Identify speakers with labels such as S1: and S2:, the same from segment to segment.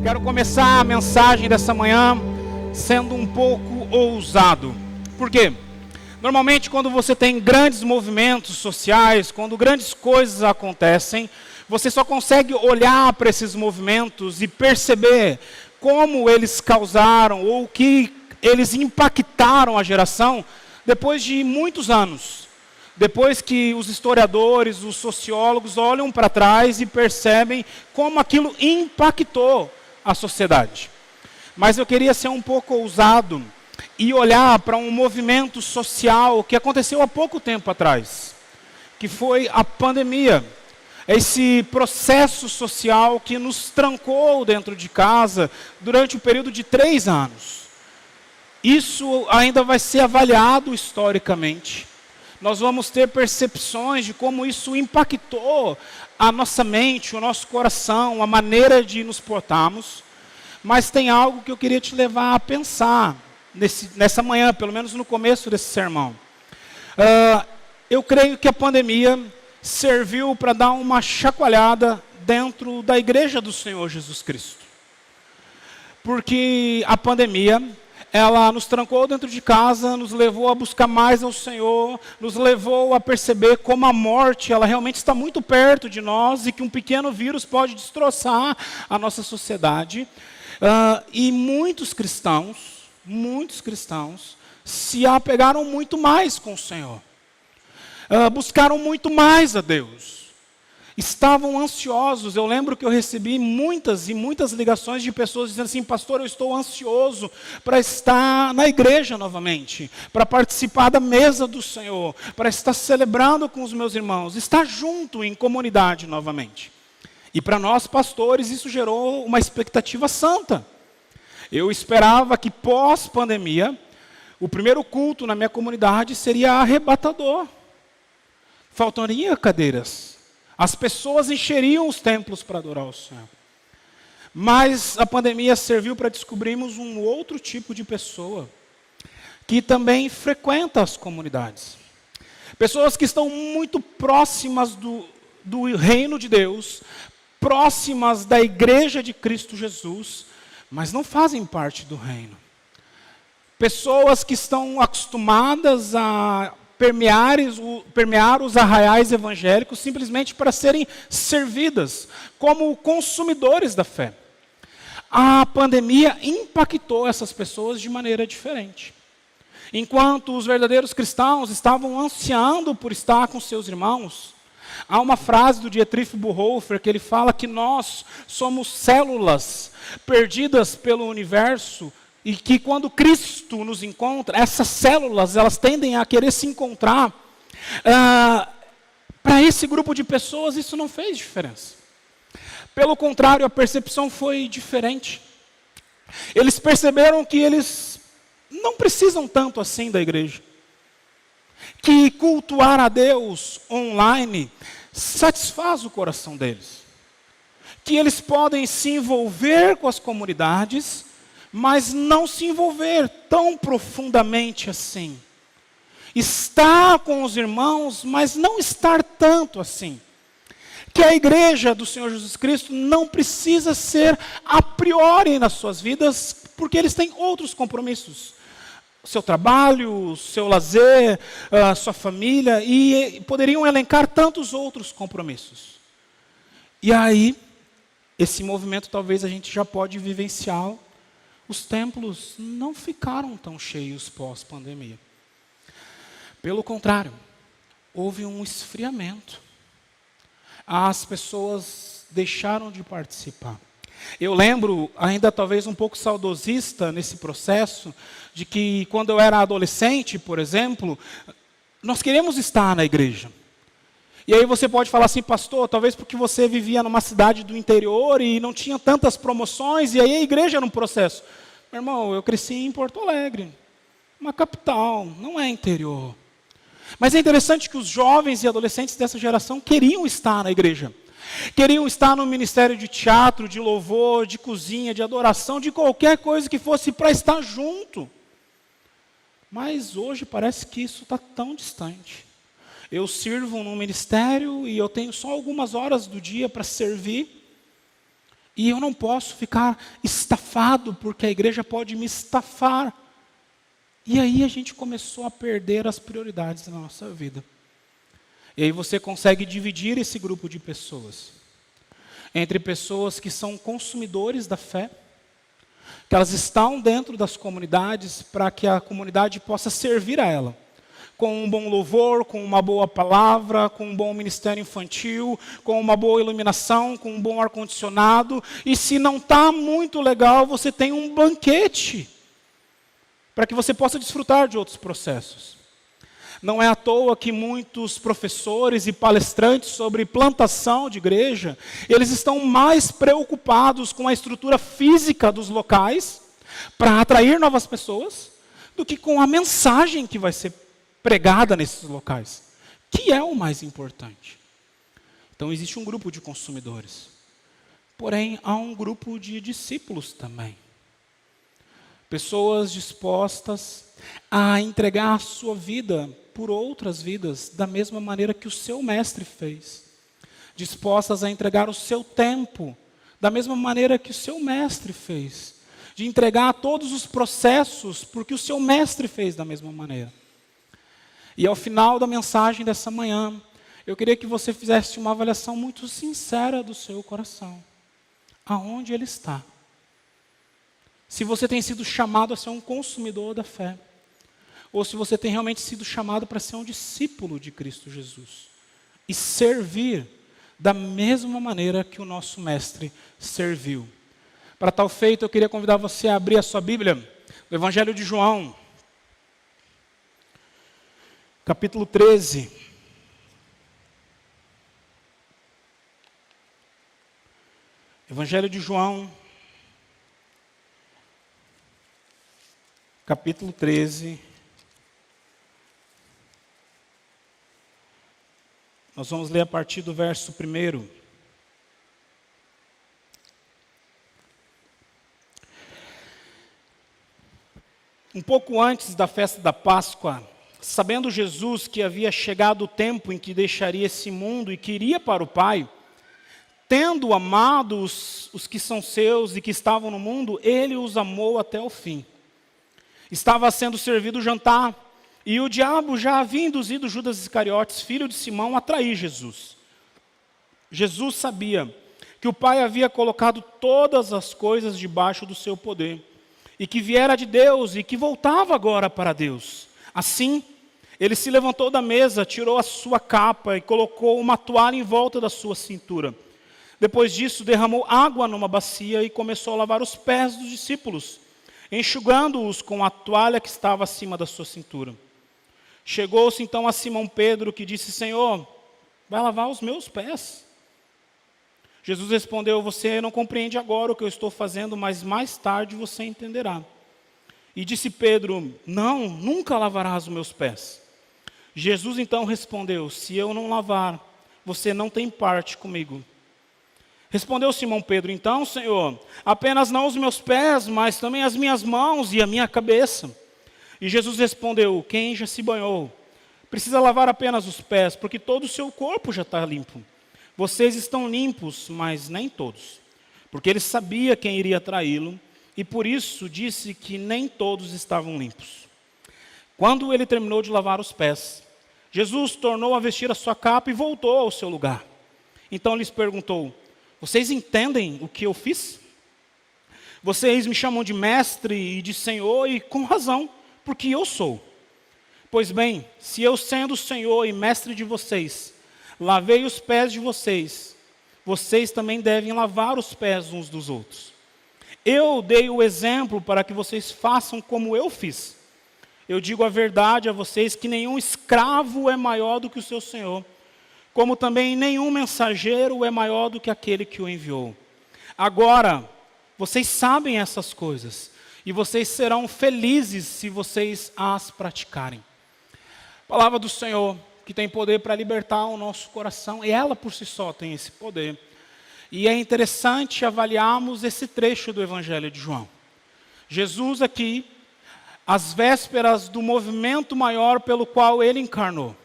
S1: Quero começar a mensagem dessa manhã sendo um pouco ousado. Por quê? Normalmente, quando você tem grandes movimentos sociais, quando grandes coisas acontecem, você só consegue olhar para esses movimentos e perceber como eles causaram ou que eles impactaram a geração depois de muitos anos. Depois que os historiadores, os sociólogos olham para trás e percebem como aquilo impactou a sociedade. Mas eu queria ser um pouco ousado e olhar para um movimento social que aconteceu há pouco tempo atrás, que foi a pandemia. Esse processo social que nos trancou dentro de casa durante um período de 3 anos. Isso ainda vai ser avaliado historicamente. Nós vamos ter percepções de como isso impactou a nossa mente, o nosso coração, a maneira de nos portarmos. Mas tem algo que eu queria te levar a pensar nessa manhã, pelo menos no começo desse sermão. Eu creio que a pandemia serviu para dar uma chacoalhada dentro da igreja do Senhor Jesus Cristo. Porque a pandemia, ela nos trancou dentro de casa, nos levou a buscar mais ao Senhor, nos levou a perceber como a morte, ela realmente está muito perto de nós e que um pequeno vírus pode destroçar a nossa sociedade. E muitos cristãos se apegaram muito mais com o Senhor. Buscaram muito mais a Deus. Estavam ansiosos. Eu lembro que eu recebi muitas e muitas ligações de pessoas dizendo assim: pastor, eu estou ansioso para estar na igreja novamente, para participar da mesa do Senhor, para estar celebrando com os meus irmãos, estar junto em comunidade novamente. E para nós pastores isso gerou uma expectativa santa. Eu esperava que pós-pandemia, o primeiro culto na minha comunidade seria arrebatador. Faltaria cadeiras. As pessoas encheriam os templos para adorar o Senhor. Mas a pandemia serviu para descobrirmos um outro tipo de pessoa, que também frequenta as comunidades. Pessoas que estão muito próximas do reino de Deus, próximas da igreja de Cristo Jesus, mas não fazem parte do reino. Pessoas que estão acostumadas a permear os arraiais evangélicos simplesmente para serem servidas como consumidores da fé. A pandemia impactou essas pessoas de maneira diferente. Enquanto os verdadeiros cristãos estavam ansiando por estar com seus irmãos, há uma frase do Dietrich Bonhoeffer que ele fala que nós somos células perdidas pelo universo e que quando Cristo nos encontra, essas células elas tendem a querer se encontrar. Para esse grupo de pessoas isso não fez diferença. Pelo contrário, a percepção foi diferente. Eles perceberam que eles não precisam tanto assim da igreja. Que cultuar a Deus online satisfaz o coração deles. Que eles podem se envolver com as comunidades, mas não se envolver tão profundamente assim. Estar com os irmãos, mas não estar tanto assim. Que a igreja do Senhor Jesus Cristo não precisa ser a priori nas suas vidas, porque eles têm outros compromissos. Seu trabalho, seu lazer, sua família, e poderiam elencar tantos outros compromissos. E aí, esse movimento talvez a gente já pode vivenciar. Os templos não ficaram tão cheios pós-pandemia. Pelo contrário, houve um esfriamento. As pessoas deixaram de participar. Eu lembro, ainda talvez um pouco saudosista nesse processo, de que quando eu era adolescente, por exemplo, nós queríamos estar na igreja. E aí você pode falar assim: pastor, talvez porque você vivia numa cidade do interior e não tinha tantas promoções, e aí a igreja era um processo. Meu irmão, eu cresci em Porto Alegre, uma capital, não é interior. Mas é interessante que os jovens e adolescentes dessa geração queriam estar na igreja. Queriam estar no ministério de teatro, de louvor, de cozinha, de adoração, de qualquer coisa que fosse para estar junto. Mas hoje parece que isso está tão distante. Eu sirvo num ministério e eu tenho só algumas horas do dia para servir. E eu não posso ficar estafado, porque a igreja pode me estafar. E aí a gente começou a perder as prioridades da nossa vida. E aí você consegue dividir esse grupo de pessoas entre pessoas que são consumidores da fé, que elas estão dentro das comunidades para que a comunidade possa servir a ela, com um bom louvor, com uma boa palavra, com um bom ministério infantil, com uma boa iluminação, com um bom ar-condicionado. E se não está muito legal, você tem um banquete para que você possa desfrutar de outros processos. Não é à toa que muitos professores e palestrantes sobre plantação de igreja, eles estão mais preocupados com a estrutura física dos locais, para atrair novas pessoas, do que com a mensagem que vai ser pregada nesses locais, que é o mais importante. Então existe um grupo de consumidores, porém há um grupo de discípulos também. Pessoas dispostas a entregar a sua vida por outras vidas, da mesma maneira que o seu mestre fez. Dispostas a entregar o seu tempo, da mesma maneira que o seu mestre fez. De entregar todos os processos, porque o seu mestre fez da mesma maneira. E ao final da mensagem dessa manhã, eu queria que você fizesse uma avaliação muito sincera do seu coração. Aonde ele está? Se você tem sido chamado a ser um consumidor da fé, ou se você tem realmente sido chamado para ser um discípulo de Cristo Jesus e servir da mesma maneira que o nosso mestre serviu. Para tal feito, eu queria convidar você a abrir a sua Bíblia no Evangelho de João, capítulo 13. Evangelho de João, capítulo 13. Nós vamos ler a partir do verso 1. Um pouco antes da festa da Páscoa, sabendo Jesus que havia chegado o tempo em que deixaria esse mundo e que iria para o Pai, tendo amado os que são seus e que estavam no mundo, ele os amou até o fim. Estava sendo servido o jantar, e o diabo já havia induzido Judas Iscariotes, filho de Simão, a trair Jesus. Jesus sabia que o Pai havia colocado todas as coisas debaixo do seu poder, e que viera de Deus e que voltava agora para Deus. Assim, ele se levantou da mesa, tirou a sua capa e colocou uma toalha em volta da sua cintura. Depois disso, derramou água numa bacia e começou a lavar os pés dos discípulos, enxugando-os com a toalha que estava acima da sua cintura. Chegou-se então a Simão Pedro, que disse: Senhor, vai lavar os meus pés? Jesus respondeu: você não compreende agora o que eu estou fazendo, mas mais tarde você entenderá. E disse Pedro: não, nunca lavarás os meus pés. Jesus então respondeu: se eu não lavar, você não tem parte comigo. Respondeu Simão Pedro: então, Senhor, apenas não os meus pés, mas também as minhas mãos e a minha cabeça. E Jesus respondeu: quem já se banhou precisa lavar apenas os pés, porque todo o seu corpo já está limpo. Vocês estão limpos, mas nem todos. Porque ele sabia quem iria traí-lo, e por isso disse que nem todos estavam limpos. Quando ele terminou de lavar os pés, Jesus tornou a vestir a sua capa e voltou ao seu lugar. Então lhes perguntou: vocês entendem o que eu fiz? Vocês me chamam de mestre e de senhor, e com razão, porque eu sou. Pois bem, se eu, sendo senhor e mestre de vocês, lavei os pés de vocês, vocês também devem lavar os pés uns dos outros. Eu dei o exemplo para que vocês façam como eu fiz. Eu digo a verdade a vocês que nenhum escravo é maior do que o seu senhor, como também nenhum mensageiro é maior do que aquele que o enviou. Agora, vocês sabem essas coisas, e vocês serão felizes se vocês as praticarem. Palavra do Senhor, que tem poder para libertar o nosso coração, e ela por si só tem esse poder. E é interessante avaliarmos esse trecho do Evangelho de João. Jesus aqui, às vésperas do movimento maior pelo qual ele encarnou.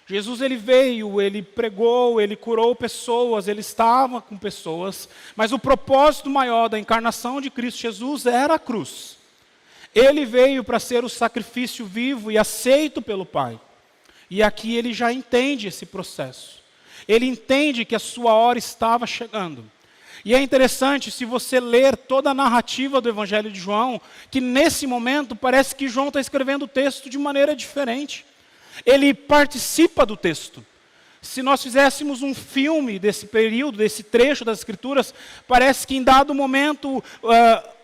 S1: Jesus ele veio, ele pregou, ele curou pessoas, ele estava com pessoas, mas o propósito maior da encarnação de Cristo Jesus era a cruz. Ele veio para ser o sacrifício vivo e aceito pelo Pai. E aqui ele já entende esse processo. Ele entende que a sua hora estava chegando. E é interessante, se você ler toda a narrativa do Evangelho de João, que nesse momento parece que João está escrevendo o texto de maneira diferente. Ele participa do texto. Se nós fizéssemos um filme desse período, desse trecho das Escrituras, parece que em dado momento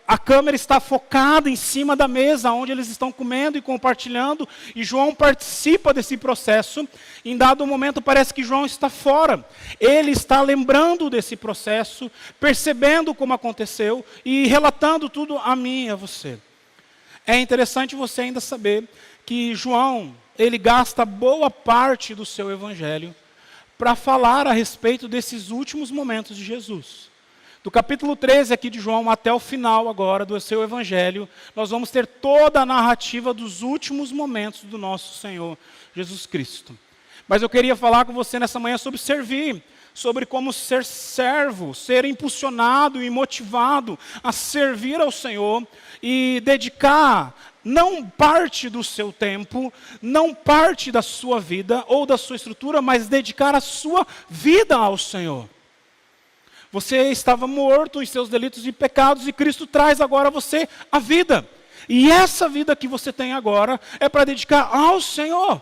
S1: a câmera está focada em cima da mesa, onde eles estão comendo e compartilhando, e João participa desse processo. Em dado momento parece que João está fora. Ele está lembrando desse processo, percebendo como aconteceu e relatando tudo a mim e a você. É interessante você ainda saber que João, ele gasta boa parte do seu evangelho para falar a respeito desses últimos momentos de Jesus. Do capítulo 13 aqui de João até o final agora do seu evangelho, nós vamos ter toda a narrativa dos últimos momentos do nosso Senhor Jesus Cristo. Mas eu queria falar com você nessa manhã sobre servir, sobre como ser servo, ser impulsionado e motivado a servir ao Senhor e dedicar não parte do seu tempo, não parte da sua vida ou da sua estrutura, mas dedicar a sua vida ao Senhor. Você estava morto em seus delitos e pecados e Cristo traz agora a você a vida. E essa vida que você tem agora é para dedicar ao Senhor,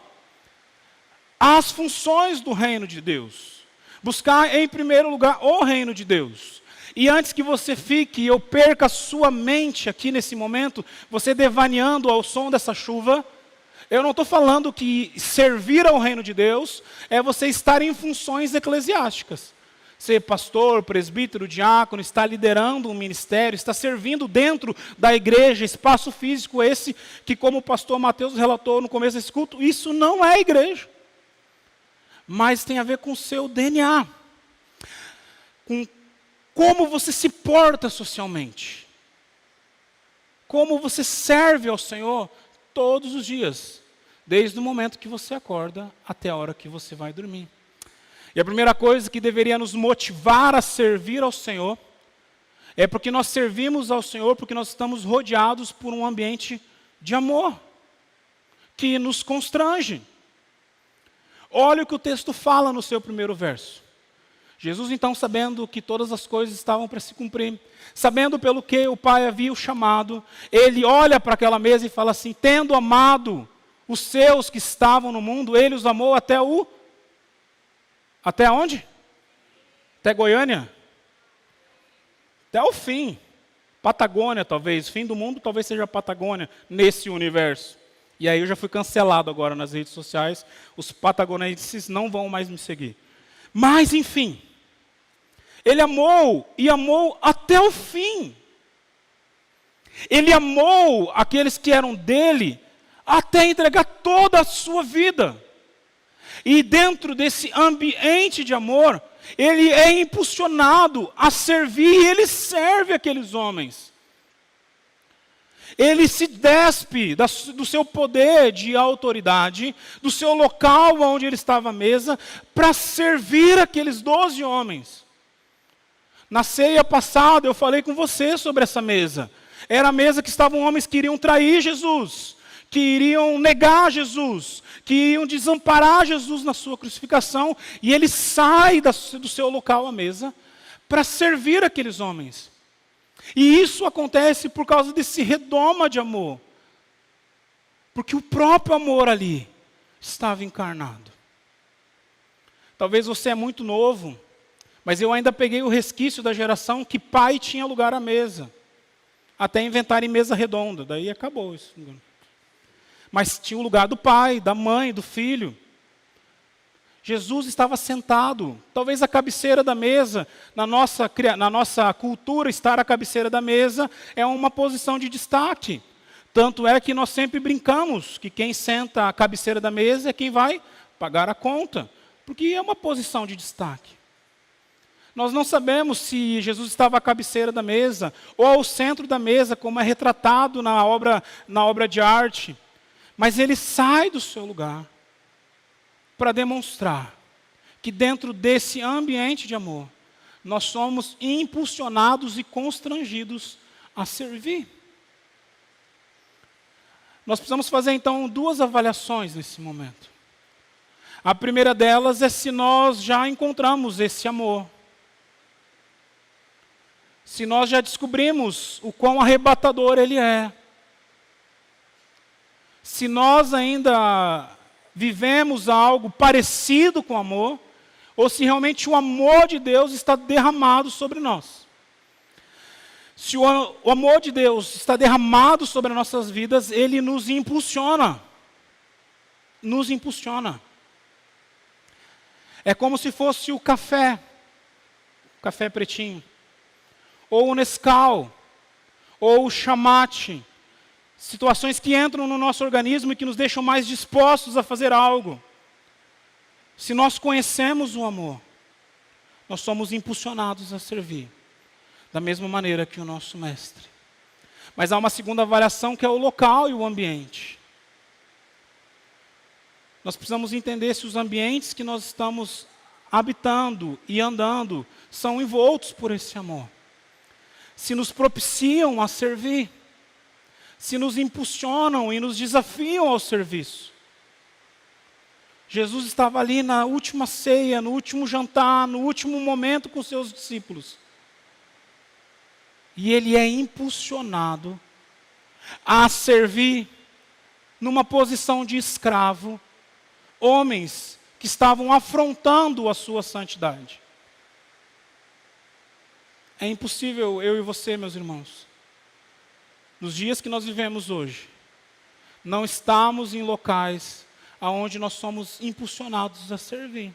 S1: às funções do reino de Deus. Buscar em primeiro lugar o reino de Deus. E antes que você fique ou perca a sua mente aqui nesse momento, você devaneando ao som dessa chuva, eu não estou falando que servir ao reino de Deus é você estar em funções eclesiásticas. Ser pastor, presbítero, diácono, está liderando um ministério, está servindo dentro da igreja, espaço físico esse que, como o pastor Mateus relatou no começo desse culto, isso não é igreja. Mas tem a ver com o seu DNA, com como você se porta socialmente, como você serve ao Senhor todos os dias, desde o momento que você acorda até a hora que você vai dormir. E a primeira coisa que deveria nos motivar a servir ao Senhor é porque nós servimos ao Senhor porque nós estamos rodeados por um ambiente de amor que nos constrange. Olha o que o texto fala no seu primeiro verso. Jesus, então, sabendo que todas as coisas estavam para se cumprir, sabendo pelo que o Pai havia o chamado, ele olha para aquela mesa e fala assim: tendo amado os seus que estavam no mundo, ele os amou até onde? Até Goiânia? Até o fim. Patagônia, talvez. Fim do mundo, talvez seja a Patagônia, nesse universo. E aí eu já fui cancelado agora nas redes sociais. Os patagonenses não vão mais me seguir. Mas, enfim. Ele amou e amou até o fim. Ele amou aqueles que eram dele até entregar toda a sua vida. E dentro desse ambiente de amor, ele é impulsionado a servir e ele serve aqueles homens. Ele se despe do seu poder de autoridade, do seu local onde ele estava à mesa, para servir aqueles 12 homens. Na ceia passada eu falei com você sobre essa mesa. Era a mesa que estavam homens que iriam trair Jesus, que iriam negar Jesus, que iriam desamparar Jesus na sua crucificação, e ele sai do seu local à mesa para servir aqueles homens. E isso acontece por causa desse redoma de amor, porque o próprio amor ali estava encarnado. Talvez você é muito novo, mas eu ainda peguei o resquício da geração que pai tinha lugar à mesa, até inventarem mesa redonda, daí acabou isso. Mas tinha o lugar do pai, da mãe, do filho. Jesus estava sentado, talvez a cabeceira da mesa, na nossa cultura, estar à cabeceira da mesa é uma posição de destaque. Tanto é que nós sempre brincamos que quem senta à cabeceira da mesa é quem vai pagar a conta, porque é uma posição de destaque. Nós não sabemos se Jesus estava à cabeceira da mesa ou ao centro da mesa, como é retratado na obra de arte. Mas ele sai do seu lugar para demonstrar que dentro desse ambiente de amor, nós somos impulsionados e constrangidos a servir. Nós precisamos fazer então 2 avaliações nesse momento. A primeira delas é se nós já encontramos esse amor. Se nós já descobrimos o quão arrebatador ele é. Se nós ainda vivemos algo parecido com amor, ou se realmente o amor de Deus está derramado sobre nós. Se o amor de Deus está derramado sobre as nossas vidas, ele nos impulsiona. Nos impulsiona. É como se fosse o café pretinho, ou o Nescau, ou o chamate. Situações que entram no nosso organismo e que nos deixam mais dispostos a fazer algo. Se nós conhecemos o amor, nós somos impulsionados a servir, da mesma maneira que o nosso mestre. Mas há uma segunda avaliação que é o local e o ambiente. Nós precisamos entender se os ambientes que nós estamos habitando e andando são envoltos por esse amor. Se nos propiciam a servir. Se nos impulsionam e nos desafiam ao serviço. Jesus estava ali na última ceia, no último jantar, no último momento com seus discípulos. E ele é impulsionado a servir numa posição de escravo, homens que estavam afrontando a sua santidade. É impossível eu e você, meus irmãos, nos dias que nós vivemos hoje, não estamos em locais aonde nós somos impulsionados a servir.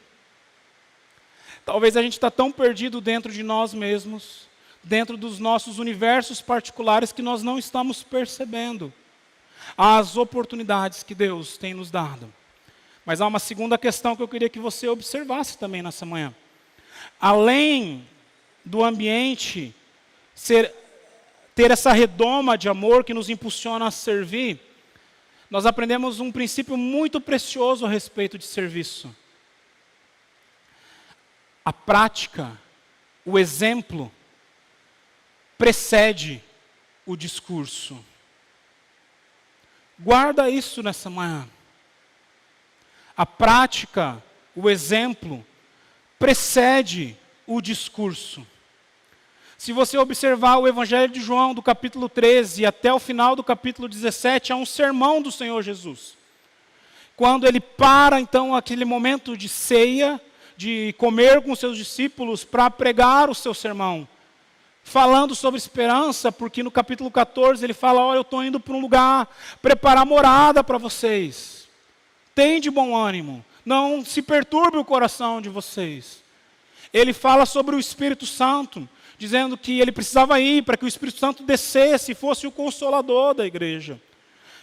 S1: Talvez a gente está tão perdido dentro de nós mesmos, dentro dos nossos universos particulares, que nós não estamos percebendo as oportunidades que Deus tem nos dado. Mas há uma segunda questão que eu queria que você observasse também nessa manhã. Além do ambiente ter essa redoma de amor que nos impulsiona a servir, nós aprendemos um princípio muito precioso a respeito de serviço. A prática, o exemplo, precede o discurso. Guarda isso nessa manhã. A prática, o exemplo, precede o discurso. Se você observar o Evangelho de João, do capítulo 13 até o final do capítulo 17, é um sermão do Senhor Jesus. Quando ele para, então, aquele momento de ceia, de comer com seus discípulos para pregar o seu sermão. Falando sobre esperança, porque no capítulo 14 ele fala, olha, eu estou indo para um lugar, preparar morada para vocês. Tem de bom ânimo, não se perturbe o coração de vocês. Ele fala sobre o Espírito Santo, dizendo que ele precisava ir para que o Espírito Santo descesse e fosse o consolador da igreja.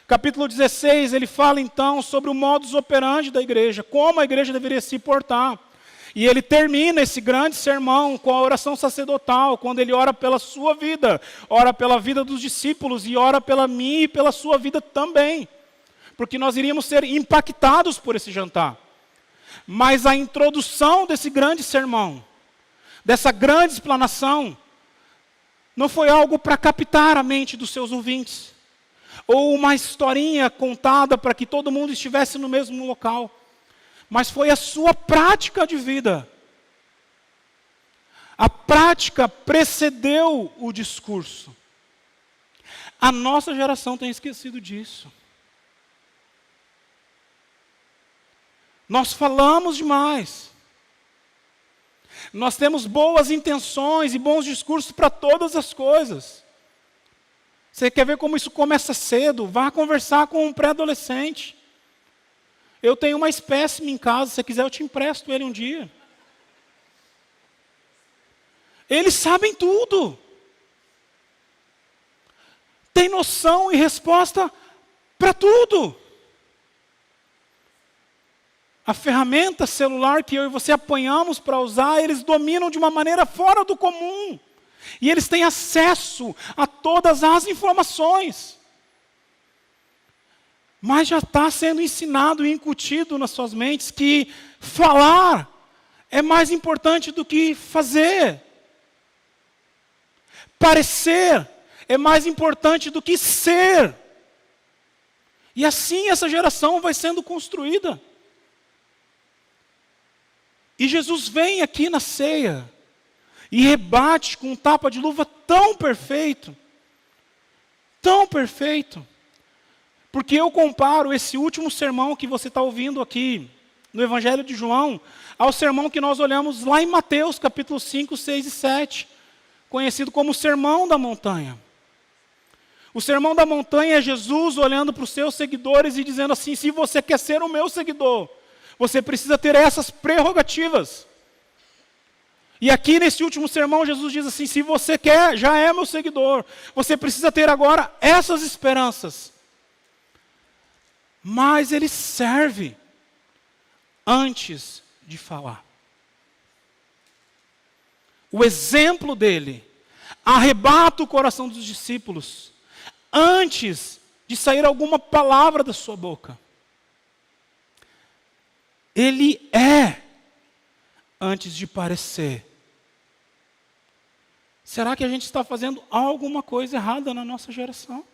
S1: Capítulo 16, ele fala então sobre o modus operandi da igreja, como a igreja deveria se portar. E ele termina esse grande sermão com a oração sacerdotal, quando ele ora pela sua vida, ora pela vida dos discípulos e ora pela minha e pela sua vida também. Porque nós iríamos ser impactados por esse jantar. Mas a introdução desse grande sermão, dessa grande explanação, não foi algo para captar a mente dos seus ouvintes, ou uma historinha contada para que todo mundo estivesse no mesmo local, mas foi a sua prática de vida. A prática precedeu o discurso. A nossa geração tem esquecido disso. Nós falamos demais. Nós temos boas intenções e bons discursos para todas as coisas. Você quer ver como isso começa cedo? Vá conversar com um pré-adolescente. Eu tenho uma espécime em casa, se você quiser eu te empresto ele um dia. Eles sabem tudo. Tem noção e resposta para tudo. A ferramenta celular que eu e você apanhamos para usar, eles dominam de uma maneira fora do comum. E eles têm acesso a todas as informações. Mas já está sendo ensinado e incutido nas suas mentes que falar é mais importante do que fazer. Parecer é mais importante do que ser. E assim essa geração vai sendo construída. E Jesus vem aqui na ceia e rebate com um tapa de luva tão perfeito, porque eu comparo esse último sermão que você está ouvindo aqui, no Evangelho de João, ao sermão que nós olhamos lá em Mateus, capítulo 5, 6 e 7, conhecido como o Sermão da Montanha. O Sermão da Montanha é Jesus olhando para os seus seguidores e dizendo assim: se você quer ser o meu seguidor, você precisa ter essas prerrogativas. E aqui nesse último sermão, Jesus diz assim: se você quer, já é meu seguidor, você precisa ter agora essas esperanças. Mas ele serve antes de falar. O exemplo dele arrebata o coração dos discípulos antes de sair alguma palavra da sua boca. Ele é antes de parecer. Será que a gente está fazendo alguma coisa errada na nossa geração?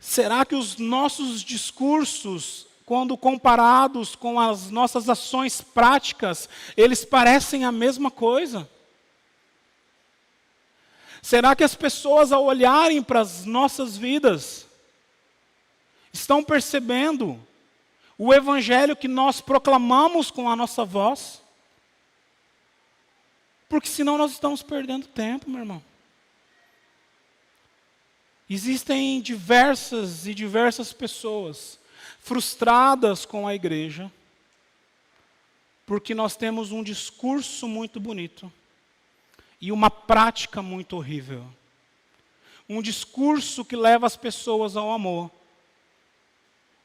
S1: Será que os nossos discursos, quando comparados com as nossas ações práticas, eles parecem a mesma coisa? Será que as pessoas, ao olharem para as nossas vidas, estão percebendo o evangelho que nós proclamamos com a nossa voz? Porque senão nós estamos perdendo tempo, meu irmão. Existem diversas pessoas frustradas com a igreja, porque nós temos um discurso muito bonito e uma prática muito horrível. Um discurso que leva as pessoas ao amor,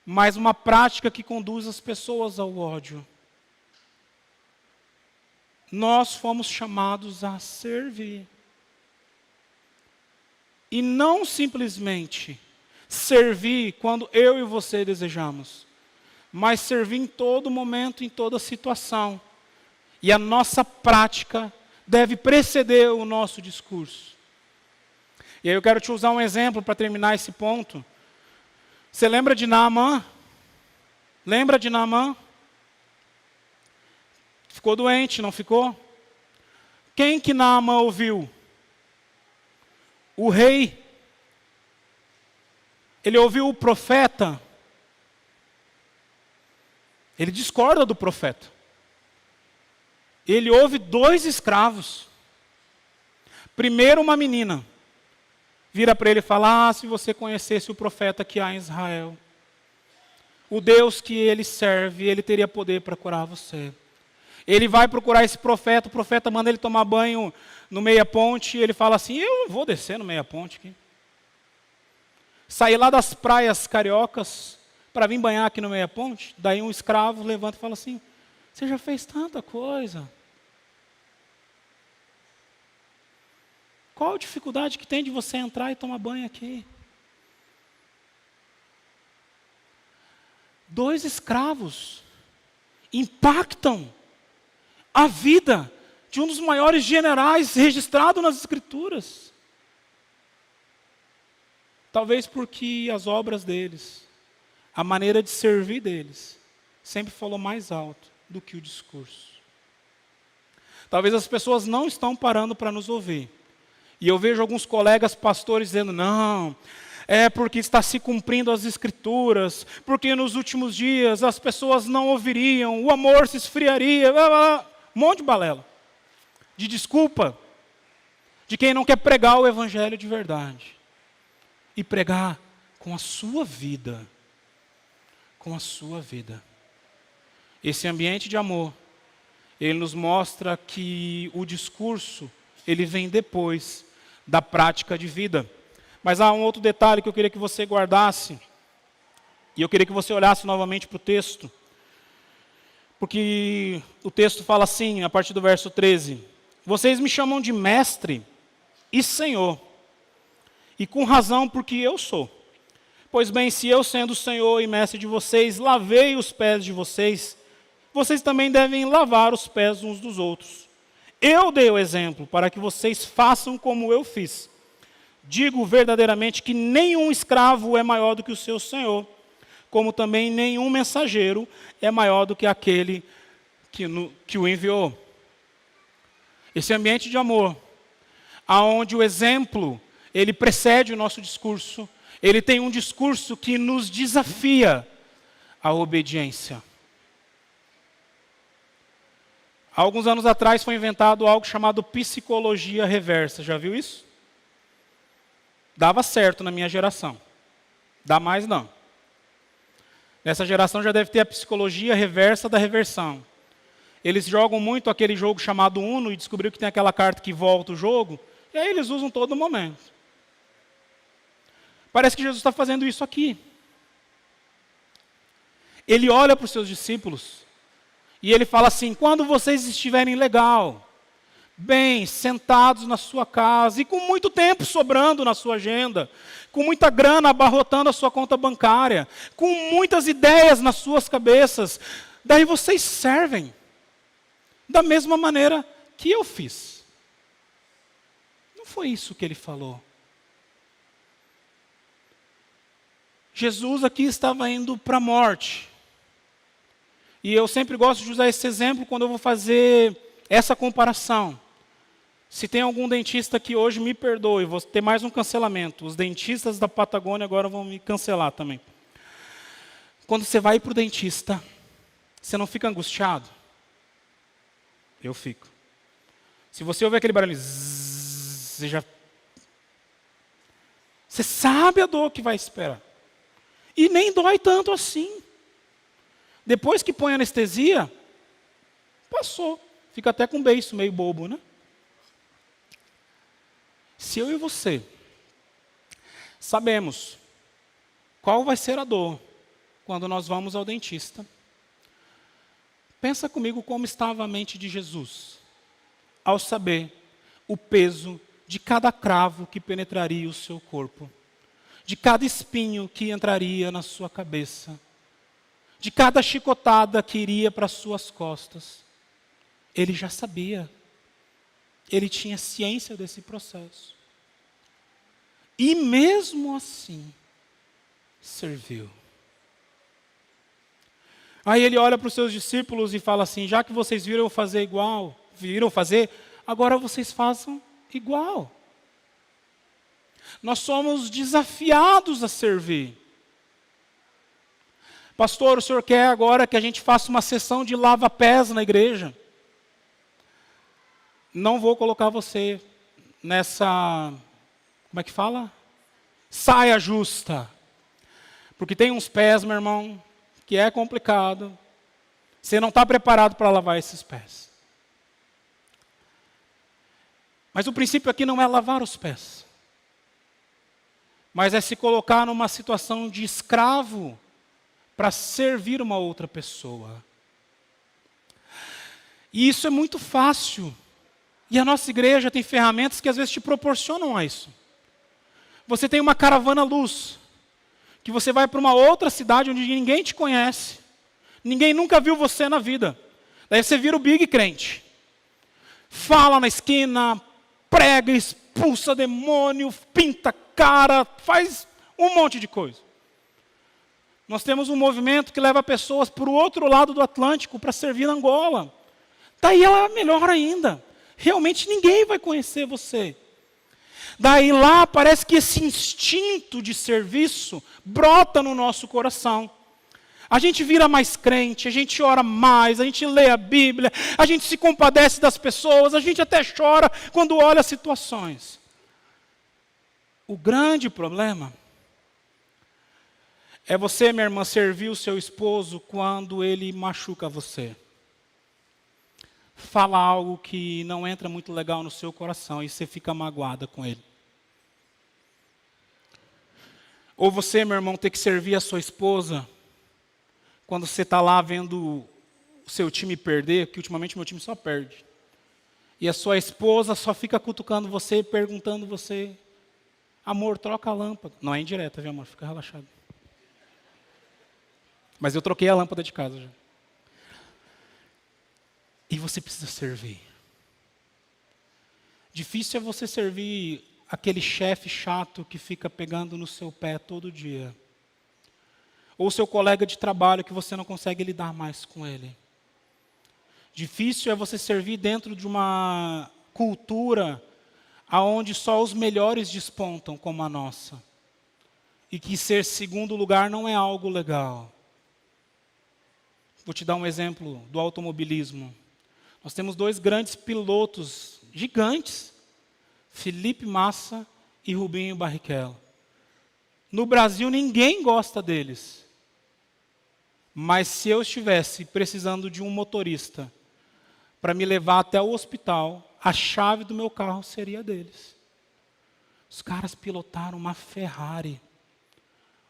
S1: mas uma prática que conduz as pessoas ao ódio. Nós fomos chamados a servir. E não simplesmente servir quando eu e você desejamos, mas servir em todo momento, em toda situação. E a nossa prática deve preceder o nosso discurso. E aí eu quero te usar um exemplo para terminar esse ponto. Você lembra de Naamã? Lembra de Naamã? Ficou doente, não ficou? Quem que Naamã ouviu? O rei. Ele ouviu o profeta. Ele discorda do profeta. Ele ouve 2 escravos. Primeiro uma menina vira para ele e fala: se você conhecesse o profeta que há em Israel, o Deus que ele serve, ele teria poder para curar você. Ele vai procurar esse profeta, o profeta manda ele tomar banho no meia ponte, e ele fala assim: eu vou descer no meia ponte aqui. Sair lá das praias cariocas para vir banhar aqui no meia ponte. Daí um escravo levanta e fala assim: você já fez tanta coisa. Qual a dificuldade que tem de você entrar e tomar banho aqui? 2 escravos impactam a vida de um dos maiores generais registrado nas Escrituras. Talvez porque as obras deles, a maneira de servir deles, sempre falou mais alto do que o discurso. Talvez as pessoas não estão parando para nos ouvir. E eu vejo alguns colegas pastores dizendo: não, é porque está se cumprindo as Escrituras, porque nos últimos dias as pessoas não ouviriam, o amor se esfriaria, blá, blá, blá. Um monte de balela, de desculpa, de quem não quer pregar o evangelho de verdade. E pregar com a sua vida. Com a sua vida. Esse ambiente de amor, ele nos mostra que o discurso, ele vem depois da prática de vida. Mas há um outro detalhe que eu queria que você guardasse, e eu queria que você olhasse novamente para o texto, porque o texto fala assim, a partir do verso 13: vocês me chamam de mestre e senhor, e com razão, porque eu sou. Pois bem, se eu, sendo o Senhor e mestre de vocês, lavei os pés de vocês, vocês também devem lavar os pés uns dos outros. Eu dei o exemplo para que vocês façam como eu fiz. Digo verdadeiramente que nenhum escravo é maior do que o seu senhor, como também nenhum mensageiro é maior do que aquele que o enviou. Esse ambiente de amor, aonde o exemplo, ele precede o nosso discurso, ele tem um discurso que nos desafia à obediência. Há alguns anos atrás foi inventado algo chamado psicologia reversa. Já viu isso? Dava certo na minha geração. Dá mais não. Nessa geração já deve ter a psicologia reversa da reversão. Eles jogam muito aquele jogo chamado Uno e descobriu que tem aquela carta que volta o jogo. E aí eles usam todo momento. Parece que Jesus está fazendo isso aqui. Ele olha para os seus discípulos e ele fala assim: quando vocês estiverem legal, bem, sentados na sua casa e com muito tempo sobrando na sua agenda, com muita grana abarrotando a sua conta bancária, com muitas ideias nas suas cabeças, daí vocês servem da mesma maneira que eu fiz. Não foi isso que ele falou. Jesus aqui estava indo para a morte. E eu sempre gosto de usar esse exemplo quando eu vou fazer essa comparação. Se tem algum dentista aqui hoje, me perdoe, vou ter mais um cancelamento. Os dentistas da Patagônia agora vão me cancelar também. Quando você vai para o dentista, você não fica angustiado? Eu fico. Se você ouvir aquele barulho, você sabe a dor que vai esperar. E nem dói tanto assim. Depois que põe anestesia, passou. Fica até com um beiço meio bobo, né? Se eu e você sabemos qual vai ser a dor quando nós vamos ao dentista, pensa comigo como estava a mente de Jesus ao saber o peso de cada cravo que penetraria o seu corpo, de cada espinho que entraria na sua cabeça, de cada chicotada que iria para as suas costas. Ele já sabia. Ele tinha ciência desse processo. E mesmo assim, serviu. Aí ele olha para os seus discípulos e fala assim: já que vocês viram fazer, agora vocês façam igual. Nós somos desafiados a servir. Pastor, o senhor quer agora que a gente faça uma sessão de lava-pés na igreja? Não vou colocar você nessa, como é que fala? Saia justa. Porque tem uns pés, meu irmão, que é complicado. Você não está preparado para lavar esses pés. Mas o princípio aqui não é lavar os pés. Mas é se colocar numa situação de escravo para servir uma outra pessoa. E isso é muito fácil. E a nossa igreja tem ferramentas que às vezes te proporcionam a isso. Você tem uma caravana luz, que você vai para uma outra cidade onde ninguém te conhece, ninguém nunca viu você na vida. Daí você vira o big crente. Fala na esquina, prega, expulsa demônio, pinta cara, faz um monte de coisa. Nós temos um movimento que leva pessoas para o outro lado do Atlântico para servir na Angola. Daí ela é melhor ainda. Realmente ninguém vai conhecer você. Daí lá parece que esse instinto de serviço brota no nosso coração. A gente vira mais crente, a gente ora mais, a gente lê a Bíblia, a gente se compadece das pessoas, a gente até chora quando olha as situações. O grande problema é você, minha irmã, servir o seu esposo quando ele machuca você. Fala algo que não entra muito legal no seu coração e você fica magoada com ele. Ou você, meu irmão, ter que servir a sua esposa quando você está lá vendo o seu time perder, que ultimamente meu time só perde. E a sua esposa só fica cutucando você, perguntando você: amor, troca a lâmpada. Não é indireta, viu, amor? Fica relaxado. Mas eu troquei a lâmpada de casa já. E você precisa servir. Difícil é você servir aquele chefe chato que fica pegando no seu pé todo dia. Ou seu colega de trabalho que você não consegue lidar mais com ele. Difícil é você servir dentro de uma cultura aonde só os melhores despontam como a nossa. E que ser segundo lugar não é algo legal. Vou te dar um exemplo do automobilismo. Nós temos 2 grandes pilotos gigantes, Felipe Massa e Rubinho Barrichello. No Brasil ninguém gosta deles. Mas se eu estivesse precisando de um motorista para me levar até o hospital, a chave do meu carro seria deles. Os caras pilotaram uma Ferrari,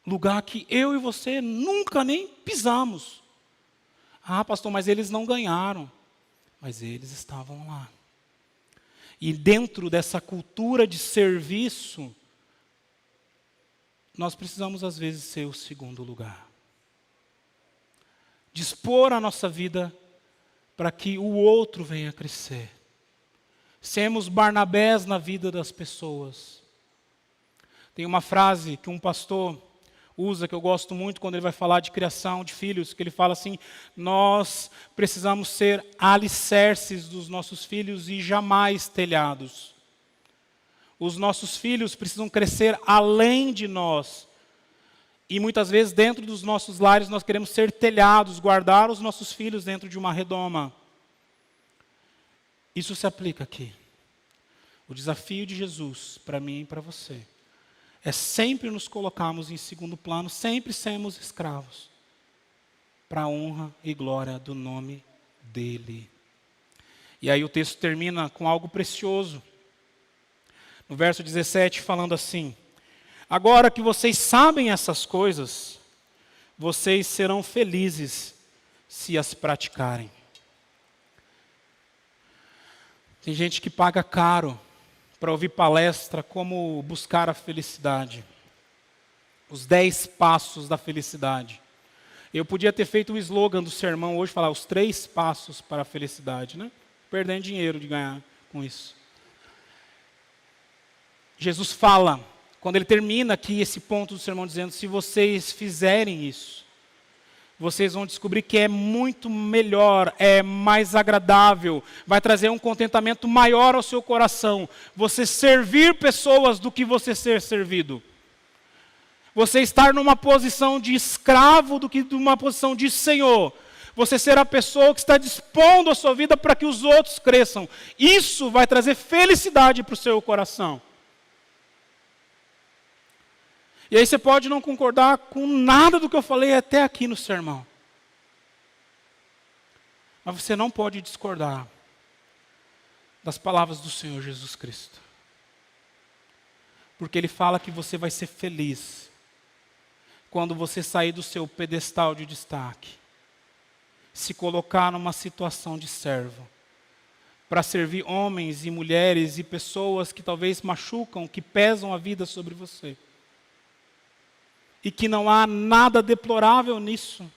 S1: lugar que eu e você nunca nem pisamos. Ah, pastor, mas eles não ganharam. Mas eles estavam lá. E dentro dessa cultura de serviço, nós precisamos às vezes ser o segundo lugar. Dispor a nossa vida para que o outro venha crescer. Sermos Barnabés na vida das pessoas. Tem uma frase que um pastor usa, que eu gosto muito, quando ele vai falar de criação de filhos, que ele fala assim: nós precisamos ser alicerces dos nossos filhos e jamais telhados. Os nossos filhos precisam crescer além de nós. E muitas vezes dentro dos nossos lares nós queremos ser telhados, guardar os nossos filhos dentro de uma redoma. Isso se aplica aqui. O desafio de Jesus, para mim e para você, é sempre nos colocarmos em segundo plano, sempre sermos escravos, para a honra e glória do nome dEle. E aí o texto termina com algo precioso. No verso 17, falando assim: agora que vocês sabem essas coisas, vocês serão felizes se as praticarem. Tem gente que paga caro para ouvir palestra como buscar a felicidade. Os 10 passos da felicidade. Eu podia ter feito o slogan do sermão hoje, falar os 3 passos para a felicidade, né? Perdendo dinheiro de ganhar com isso. Jesus fala, quando ele termina aqui esse ponto do sermão, dizendo: se vocês fizerem isso, vocês vão descobrir que é muito melhor, é mais agradável, vai trazer um contentamento maior ao seu coração. Você servir pessoas do que você ser servido. Você estar numa posição de escravo do que numa posição de senhor. Você ser a pessoa que está dispondo a sua vida para que os outros cresçam. Isso vai trazer felicidade para o seu coração. E aí você pode não concordar com nada do que eu falei até aqui no sermão. Mas você não pode discordar das palavras do Senhor Jesus Cristo. Porque Ele fala que você vai ser feliz quando você sair do seu pedestal de destaque, se colocar numa situação de servo, para servir homens e mulheres e pessoas que talvez machucam, que pesam a vida sobre você. E que não há nada deplorável nisso.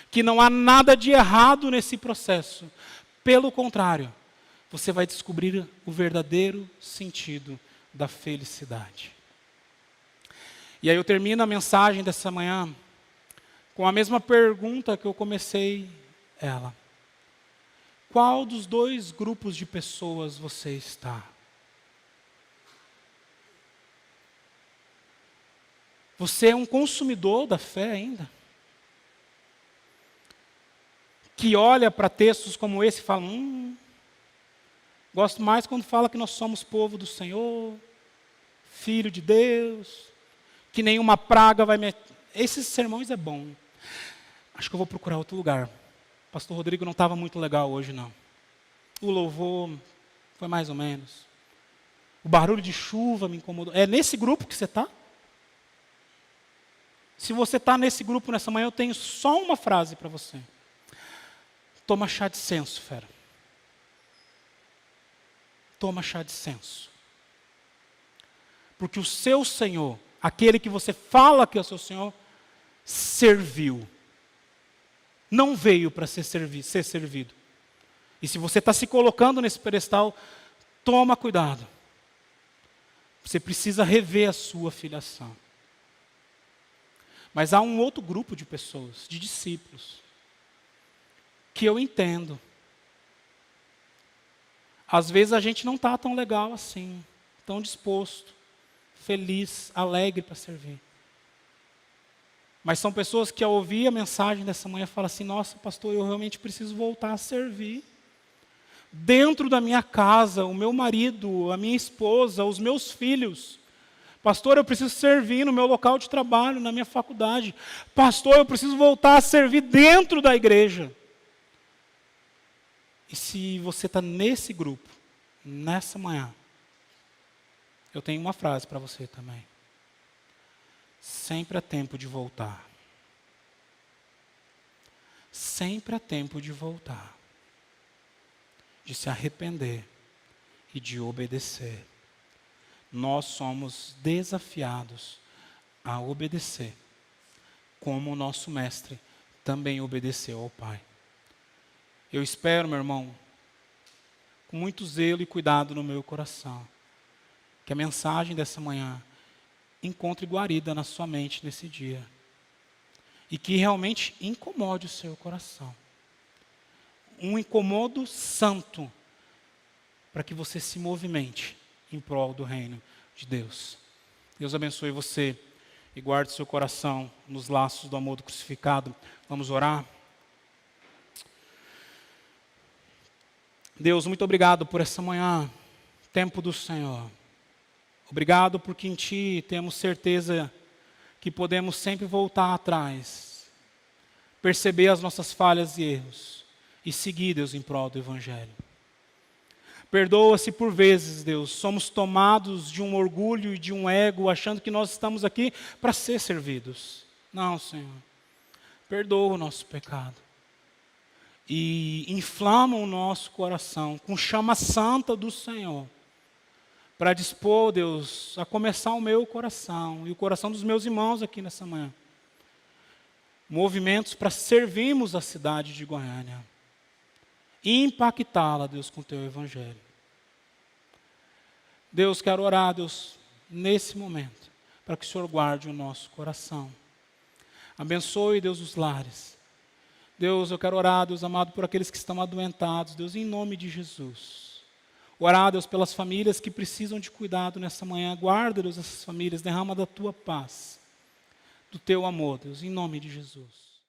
S1: Que não há nada de errado nesse processo. Pelo contrário, você vai descobrir o verdadeiro sentido da felicidade. E aí eu termino a mensagem dessa manhã com a mesma pergunta que eu comecei ela. Qual dos 2 grupos de pessoas você está? Você é um consumidor da fé ainda? Que olha para textos como esse e fala: gosto mais quando fala que nós somos povo do Senhor, filho de Deus, que nenhuma praga vai me... Esses sermões é bom. Acho que eu vou procurar outro lugar. Pastor Rodrigo não estava muito legal hoje, não. O louvor foi mais ou menos. O barulho de chuva me incomodou. É nesse grupo que você está? Se você está nesse grupo nessa manhã, eu tenho só uma frase para você. Toma chá de senso, fera. Toma chá de senso. Porque o seu Senhor, aquele que você fala que é o seu Senhor, serviu não veio para ser servido. E se você está se colocando nesse pedestal, toma cuidado. Você precisa rever a sua filiação. Mas há um outro grupo de pessoas, de discípulos, que eu entendo. Às vezes a gente não está tão legal assim, tão disposto, feliz, alegre para servir. Mas são pessoas que ao ouvir a mensagem dessa manhã falam assim, nossa pastor, eu realmente preciso voltar a servir. Dentro da minha casa, o meu marido, a minha esposa, os meus filhos. Pastor, eu preciso servir no meu local de trabalho, na minha faculdade. Pastor, eu preciso voltar a servir dentro da igreja. E se você está nesse grupo, nessa manhã, eu tenho uma frase para você também. Sempre há tempo de voltar. Sempre há tempo de voltar. De se arrepender e de obedecer. Nós somos desafiados a obedecer, como o nosso mestre também obedeceu ao Pai. Eu espero, meu irmão, com muito zelo e cuidado no meu coração, que a mensagem dessa manhã encontre guarida na sua mente nesse dia. E que realmente incomode o seu coração. Um incomodo santo, para que você se movimente em prol do reino de Deus. Deus abençoe você e guarde seu coração nos laços do amor do crucificado. Vamos orar? Deus, muito obrigado por essa manhã, tempo do Senhor. Obrigado porque em Ti temos certeza que podemos sempre voltar atrás, perceber as nossas falhas e erros e seguir, Deus, em prol do Evangelho. Perdoa-se por vezes, Deus, somos tomados de um orgulho e de um ego, achando que nós estamos aqui para ser servidos. Não, Senhor. Perdoa o nosso pecado. E inflama o nosso coração com chama santa do Senhor, para dispor, Deus, a começar o meu coração e o coração dos meus irmãos aqui nessa manhã. Movimentos para servirmos a cidade de Goiânia e impactá-la, Deus, com o Teu Evangelho. Deus, quero orar, Deus, nesse momento, para que o Senhor guarde o nosso coração. Abençoe, Deus, os lares. Deus, eu quero orar, Deus amado, por aqueles que estão adoentados, Deus, em nome de Jesus. Orar, Deus, pelas famílias que precisam de cuidado nessa manhã. Guarda, Deus, essas famílias, derrama da Tua paz, do Teu amor, Deus, em nome de Jesus.